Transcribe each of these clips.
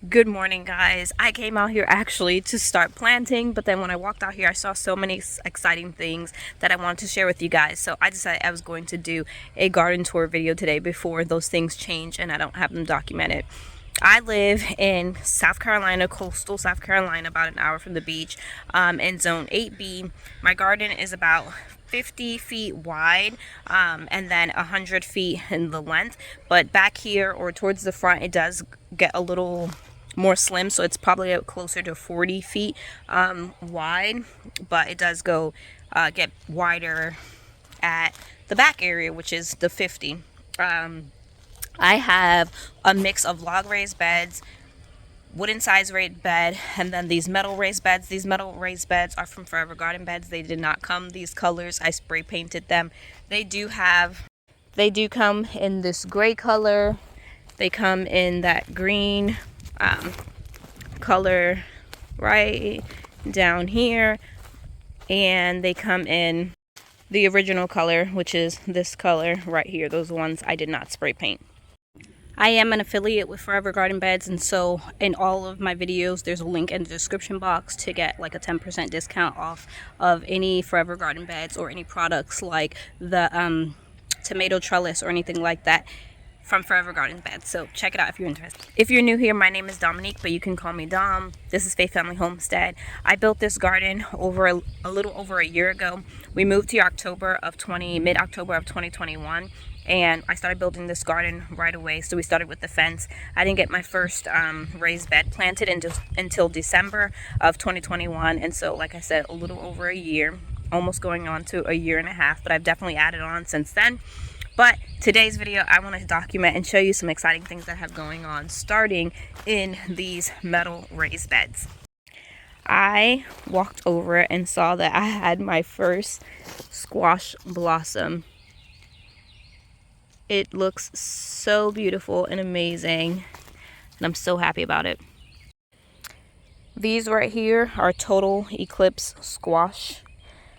Good morning, guys. I came out here actually to start planting, but then when I walked out here I saw so many exciting things that I wanted to share with you guys, so I decided I was going to do a garden tour video today before those things change and I don't have them documented. I live in South Carolina, coastal South Carolina, about an hour from the beach, in zone 8B. My garden is about 50 feet wide, and then 100 feet in the length, but back here or towards the front it does get a little more slim, so it's probably closer to 40 feet wide, but it does go get wider at the back area, which is the 50. I have a mix of log raised beds, wooden size raised bed, and then these metal raised beds. These metal raised beds are from Forever Garden Beds. They did not come these colors. I spray painted them. They do come in this gray color. They come in that green color right down here, and they come in the original color, which is this color right here. Those ones I did not spray paint. I am an affiliate with Forever Garden Beds, and so in all of my videos there's a link in the description box to get like a 10% discount off of any Forever Garden Beds or any products like the tomato trellis or anything like that from Forever Garden Beds. So check it out if you're interested. If you're new here, my name is Dominique, but you can call me Dom. This is Faith Family Homestead. I built this garden over a little over a year ago. We moved here mid-October of 2021. And I started building this garden right away. So we started with the fence. I didn't get my first raised bed planted until December of 2021. And so, like I said, a little over a year, almost going on to a year and a half, but I've definitely added on since then. But today's video, I want to document and show you some exciting things that I have going on, starting in these metal raised beds. I walked over and saw that I had my first squash blossom. It looks so beautiful and amazing, and I'm so happy about it. These right here are Total Eclipse squash,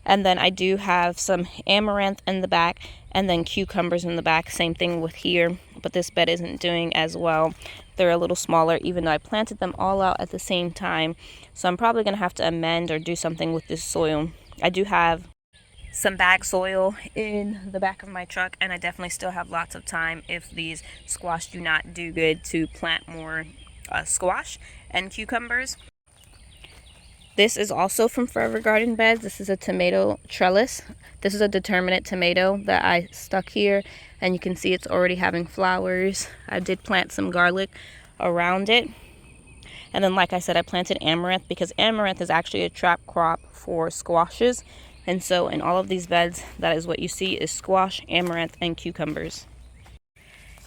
and then I do have some amaranth in the back and then cucumbers in the back. Same thing with here, but this bed isn't doing as well. They're a little smaller, even though I planted them all out at the same time, so I'm probably going to have to amend or do something with this soil. I do have some bag soil in the back of my truck, and I definitely still have lots of time if these squash do not do good to plant more squash and cucumbers. This is also from Forever Garden Beds. This is a tomato trellis. This is a determinate tomato that I stuck here, and you can see it's already having flowers. I did plant some garlic around it, and then like I said, I planted amaranth because amaranth is actually a trap crop for squashes. And so in all of these beds, that is what you see is squash, amaranth, and cucumbers.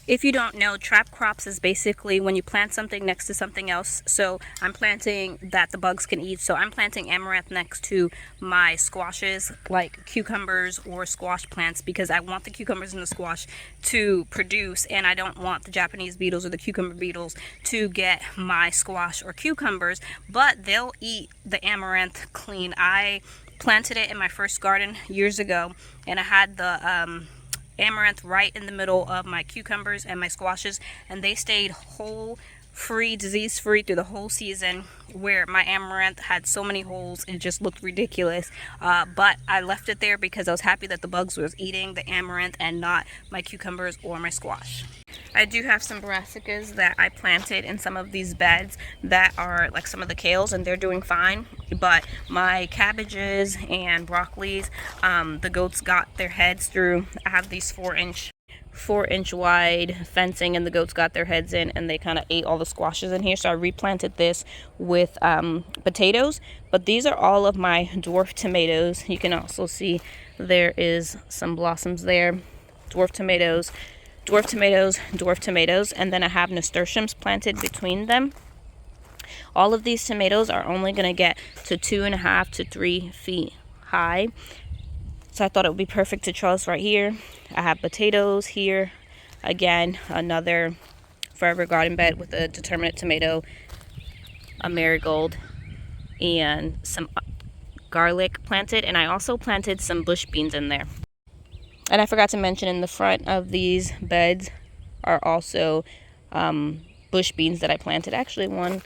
If you don't know, trap crops is basically when you plant something next to something else. So I'm planting that the bugs can eat. So I'm planting amaranth next to my squashes, like cucumbers or squash plants, because I want the cucumbers and the squash to produce, and I don't want the Japanese beetles or the cucumber beetles to get my squash or cucumbers, but they'll eat the amaranth clean. I planted it in my first garden years ago, and I had the amaranth right in the middle of my cucumbers and my squashes, and they stayed whole, free, disease free through the whole season, where my amaranth had so many holes it just looked ridiculous, but I left it there because I was happy that the bugs was eating the amaranth and not my cucumbers or my squash. I do have some brassicas that I planted in some of these beds that are like some of the kales, and they're doing fine. But my cabbages and broccolis, the goats got their heads through. I have these 4-inch wide fencing, and the goats got their heads in and they kind of ate all the squashes in here. So I replanted this with potatoes. But these are all of my dwarf tomatoes. You can also see there is some blossoms there. Dwarf tomatoes, dwarf tomatoes, dwarf tomatoes, and then I have nasturtiums planted between them. All of these tomatoes are only going to get to 2.5 to 3 feet high, so I thought it would be perfect to trellis right here. I have potatoes here, again another Forever Garden Bed with a determinate tomato, a marigold, and some garlic planted, and I also planted some bush beans in there. And I forgot to mention, in the front of these beds are also bush beans that I planted. Actually, one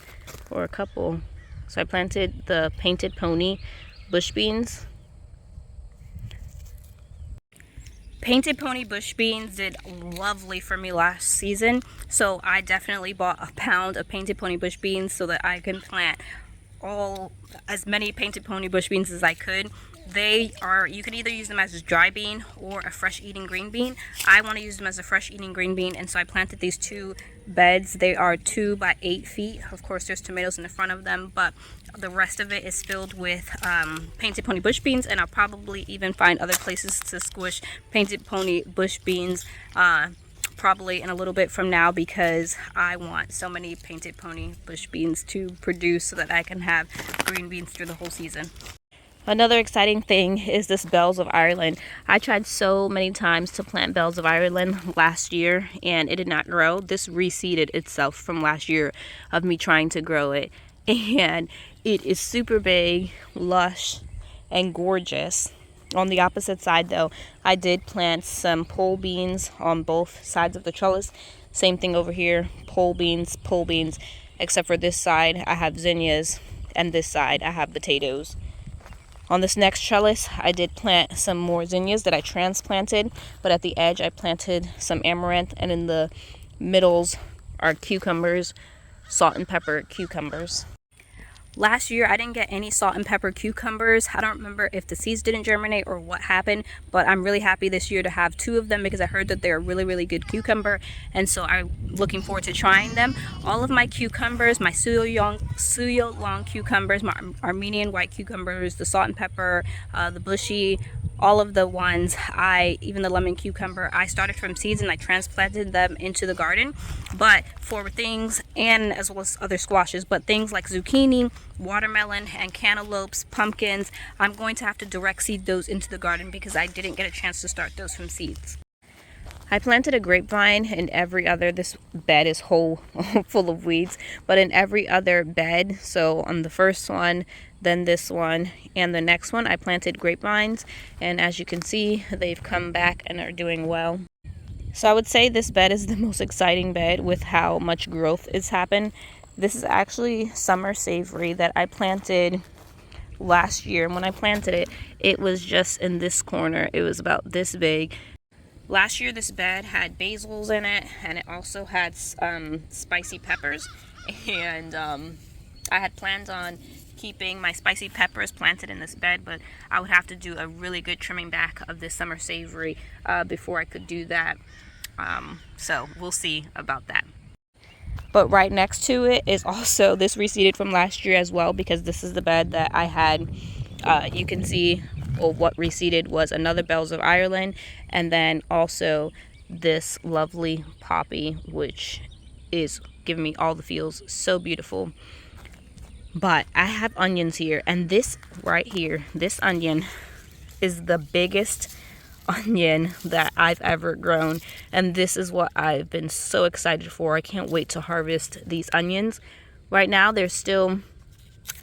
or a couple. So I planted the Painted Pony bush beans. Painted Pony bush beans did lovely for me last season, so I definitely bought a pound of Painted Pony bush beans so that I can plant as many Painted Pony bush beans as I could. You can either use them as a dry bean or a fresh eating green bean. I want to use them as a fresh eating green bean, and so I planted these 2 beds. They are 2 by 8 feet. Of course, there's tomatoes in the front of them, but the rest of it is filled with Painted Pony bush beans, and I'll probably even find other places to squish Painted Pony bush beans probably in a little bit from now, because I want so many Painted Pony bush beans to produce so that I can have green beans through the whole season. Another exciting thing is this Bells of Ireland. I tried so many times to plant Bells of Ireland last year and it did not grow. This reseeded itself from last year of me trying to grow it, and it is super big, lush, and gorgeous. On the opposite side though, I did plant some pole beans on both sides of the trellis. Same thing over here, pole beans, except for this side I have zinnias and this side I have potatoes. On this next trellis, I did plant some more zinnias that I transplanted, but at the edge I planted some amaranth, and in the middles are cucumbers, salt and pepper cucumbers. Last year I didn't get any salt and pepper cucumbers. I don't remember if the seeds didn't germinate or what happened, but I'm really happy this year to have 2 of them because I heard that they're a really good cucumber, and so I'm looking forward to trying them. All of my cucumbers, my Suyo long cucumbers, my Armenian white cucumbers, the salt and pepper, the bushy, all of the ones, even the lemon cucumber, I started from seeds and I transplanted them into the garden. But for things, and as well as other squashes, but things like zucchini, watermelon, and cantaloupes, pumpkins, I'm going to have to direct seed those into the garden because I didn't get a chance to start those from seeds. I planted a grapevine in every other, this bed is full of weeds, but in every other bed, so on the first one, then this one, and the next one, I planted grapevines, and as you can see, they've come back and are doing well. So I would say this bed is the most exciting bed with how much growth has happened. This is actually summer savory that I planted last year, and when I planted it, it was just in this corner. It was about this big. Last year this bed had basils in it, and it also had spicy peppers, and I had planned on keeping my spicy peppers planted in this bed, but I would have to do a really good trimming back of this summer savory before I could do that, so we'll see about that. But right next to it is also, this reseeded from last year as well, because this is the bed that I had, you can see, well, what reseeded was another Bells of Ireland, and then also this lovely poppy, which is giving me all the feels, so beautiful. But I have onions here, and this right here, this onion is the biggest onion that I've ever grown, and this is what I've been so excited for. I can't wait to harvest these onions. Right now they're still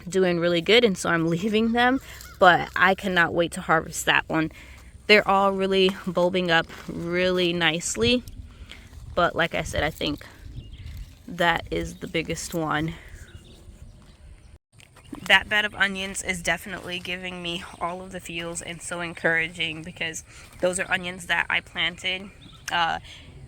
doing really good, and so I'm leaving them, but I cannot wait to harvest that one. They're all really bulbing up really nicely, but like I said, I think that is the biggest one. That bed of onions is definitely giving me all of the feels and so encouraging, because those are onions that I planted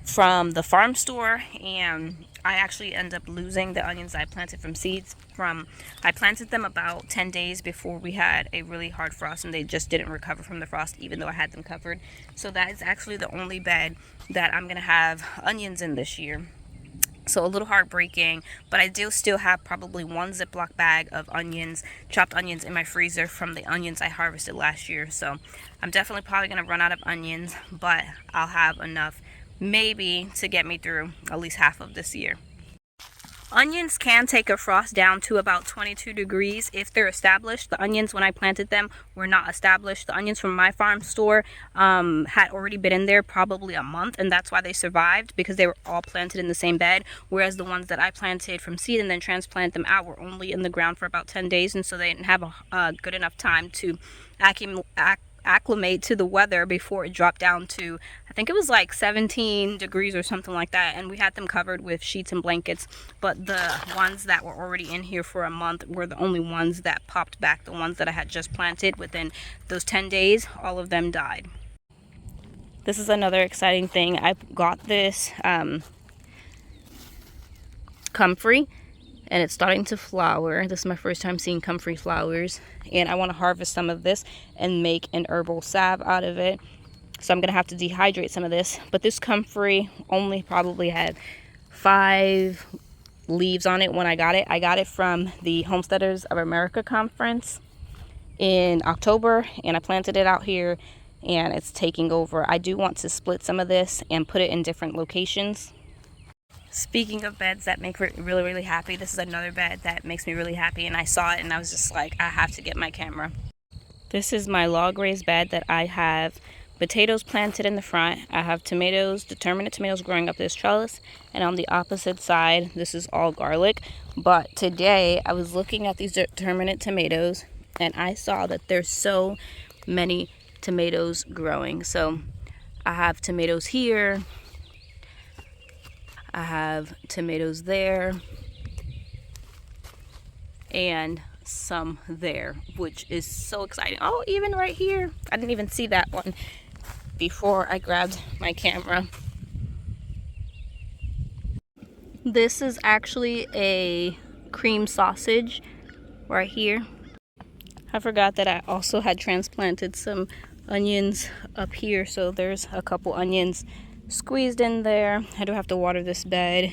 from the farm store, and I actually end up losing the onions I planted from seeds. I planted them about 10 days before we had a really hard frost, and they just didn't recover from the frost even though I had them covered. So that is actually the only bed that I'm gonna have onions in this year. So a little heartbreaking, but I do still have probably 1 Ziploc bag of onions, chopped onions in my freezer from the onions I harvested last year. So I'm definitely probably going to run out of onions, but I'll have enough maybe to get me through at least half of this year. Onions can take a frost down to about 22 degrees if they're established. The onions, when I planted them, were not established. The onions from my farm store had already been in there probably a month, and that's why they survived, because they were all planted in the same bed, whereas the ones that I planted from seed and then transplanted them out were only in the ground for about 10 days, and so they didn't have a good enough time to acclimate to the weather before it dropped down to, I think it was like 17 degrees or something like that, and we had them covered with sheets and blankets. But the ones that were already in here for a month were the only ones that popped back. The ones that I had just planted, within those 10 days, all of them died. This is another exciting thing. I got this Comfrey, and it's starting to flower. This is my first time seeing Comfrey flowers, and I want to harvest some of this and make an herbal salve out of it. So I'm gonna have to dehydrate some of this. But this Comfrey only probably had 5 leaves on it when I got it. I got it from the Homesteaders of America conference in October, and I planted it out here, and it's taking over. I do want to split some of this and put it in different locations. Speaking of beds that make me really happy, this is another bed that makes me really happy, and I saw it and I was just like, I have to get my camera. This is my log raised bed that I have potatoes planted in the front. I have tomatoes, determinate tomatoes growing up this trellis, and on the opposite side, this is all garlic. But today I was looking at these determinate tomatoes, and I saw that there's so many tomatoes growing. So I have tomatoes here, I have tomatoes there, and some there, which is so exciting. Oh, even right here. I didn't even see that one before I grabbed my camera. This is actually a cream sausage right here. I forgot that I also had transplanted some onions up here, so there's a couple onions squeezed in there. I do have to water this bed.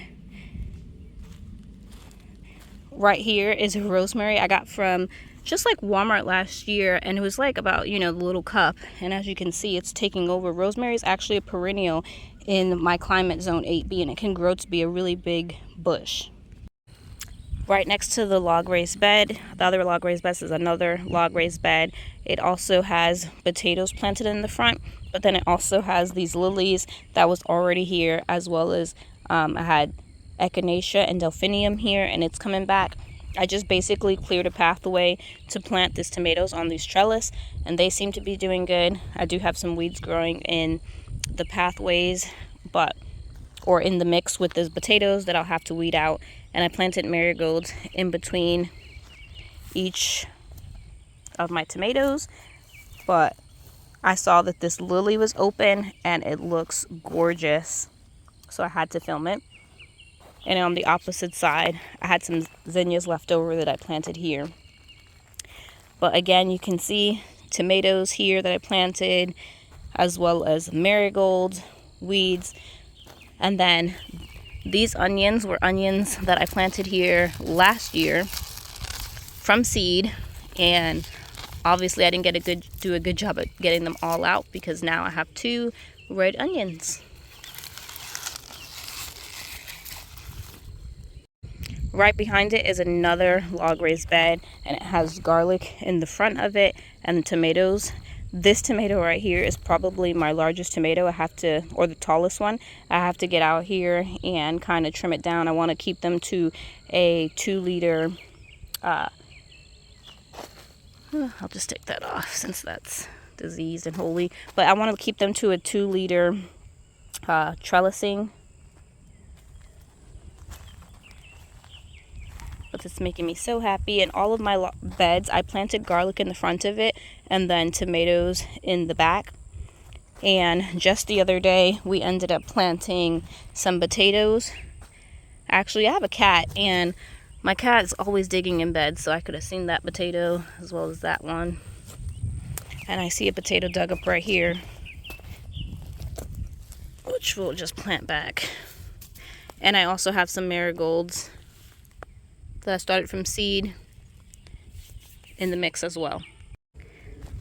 Right here is rosemary I got from just like Walmart last year, and it was like about, you know, the little cup, and as you can see, it's taking over. Rosemary is actually a perennial in my climate zone 8B, and it can grow to be a really big bush. Right next to the log raised bed, the other log raised bed is another log raised bed. It also has potatoes planted in the front, but then it also has these lilies that was already here, as well as I had echinacea and delphinium here, and it's coming back. I just basically cleared a pathway to plant these tomatoes on these trellis, and they seem to be doing good. I do have some weeds growing in the pathways, or in the mix with the potatoes that I'll have to weed out. And I planted marigolds in between each of my tomatoes, but I saw that this lily was open and it looks gorgeous, so I had to film it. And on the opposite side, I had some zinnias left over that I planted here. But again, you can see tomatoes here that I planted, as well as marigolds, weeds. And then these onions were onions that I planted here last year from seed, and obviously I didn't do a good job at getting them all out, because now I have 2 red onions. Right behind it is another log raised bed, and it has garlic in the front of it and tomatoes. This tomato right here is probably my largest tomato. Or the tallest one. I have to get out here and kind of trim it down. I want to keep them to a 2-liter, I'll just take that off since that's diseased and holy. But I want to keep them to a 2-liter trellising. But it's making me so happy. And all of my beds, I planted garlic in the front of it and then tomatoes in the back. And just the other day, we ended up planting some potatoes. Actually, I have a cat, and my cat is always digging in beds, so I could have seen that potato as well as that one. And I see a potato dug up right here, which we'll just plant back. And I also have some marigolds that I started from seed in the mix as well.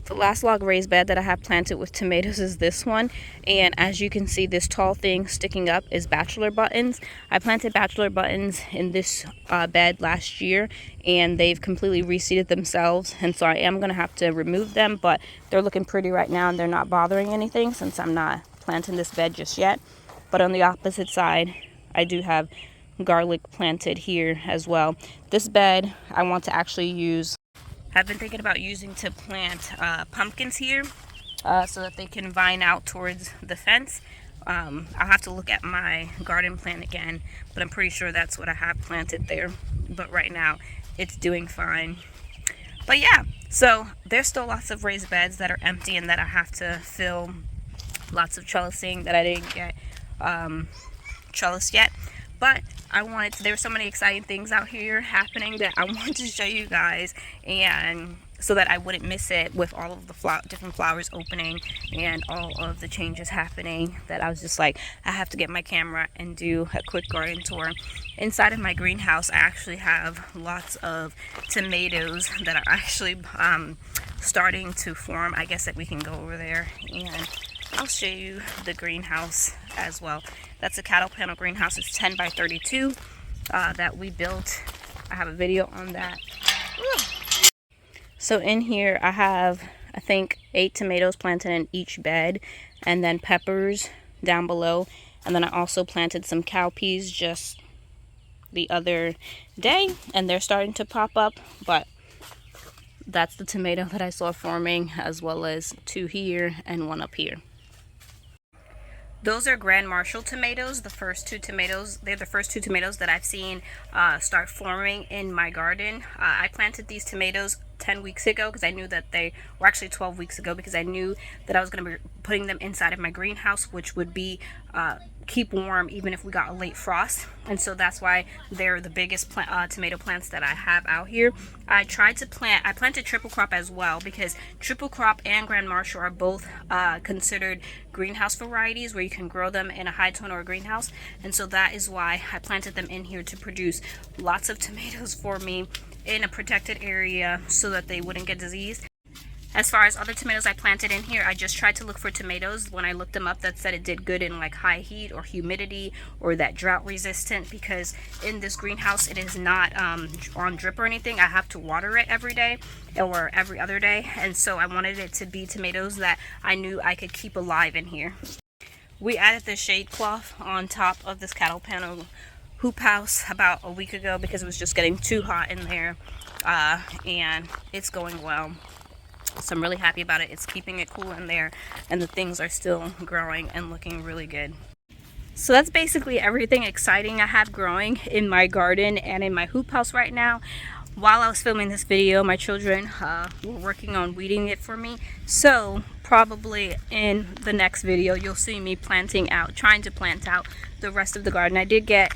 The last log raised bed that I have planted with tomatoes is this one, and as you can see, this tall thing sticking up is bachelor buttons. I planted bachelor buttons in this bed last year, and they've completely reseeded themselves, and so I am going to have to remove them, but they're looking pretty right now, and they're not bothering anything since I'm not planting this bed just yet. But on the opposite side, I do have garlic planted here as well. This bed I want to actually use. I've been thinking about using to plant pumpkins here, so that they can vine out towards the fence. I'll have to look at my garden plan again, but I'm pretty sure that's what I have planted there. But right now it's doing fine. But yeah, so there's still lots of raised beds that are empty and that I have to fill. Lots of trellising that I didn't get trellis yet. But there were so many exciting things out here happening that I wanted to show you guys, and so that I wouldn't miss it with all of the different flowers opening and all of the changes happening, that I was just like, I have to get my camera and do a quick garden tour. Inside of my greenhouse, I actually have lots of tomatoes that are actually starting to form. I guess that we can go over there and I'll show you the greenhouse as well. That's a cattle panel greenhouse. It's 10 by 32 that we built. I have a video on that. So in here I have, I think, 8 tomatoes planted in each bed, and then peppers down below. And then I also planted some cowpeas just the other day, and they're starting to pop up. But that's the tomato that I saw forming, as well as 2 here and 1 up here. Those are Grand Marshal tomatoes, the first 2 tomatoes. They're the first 2 tomatoes that I've seen start forming in my garden. I planted these tomatoes 10 weeks ago because I knew that they were actually 12 weeks ago, because I knew that I was going to be putting them inside of my greenhouse, which would be keep warm even if we got a late frost. And so that's why they're the biggest tomato plants that I have out here. I planted triple crop as well, because triple crop and Grand Marshal are both considered greenhouse varieties where you can grow them in a high tone or a greenhouse. And so that is why I planted them in here, to produce lots of tomatoes for me in a protected area so that they wouldn't get diseased. As far as other tomatoes I planted in here, I just tried to look for tomatoes when I looked them up that said it did good in like high heat or humidity, or that drought resistant, because in this greenhouse it is not on drip or anything. I have to water it every day or every other day, and so I wanted it to be tomatoes that I knew I could keep alive in here. We added the shade cloth on top of this cattle panel hoop house about a week ago because it was just getting too hot in there, and it's going well. So I'm really happy about it. It's keeping it cool in there, and the things are still growing and looking really good. So that's basically everything exciting I have growing in my garden and in my hoop house right now. While I was filming this video, my children were working on weeding it for me. So probably in the next video, you'll see me trying to plant out the rest of the garden. I did get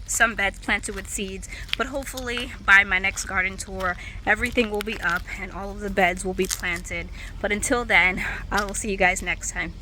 some beds planted with seeds, but hopefully by my next garden tour everything will be up and all of the beds will be planted. But until then, I will see you guys next time.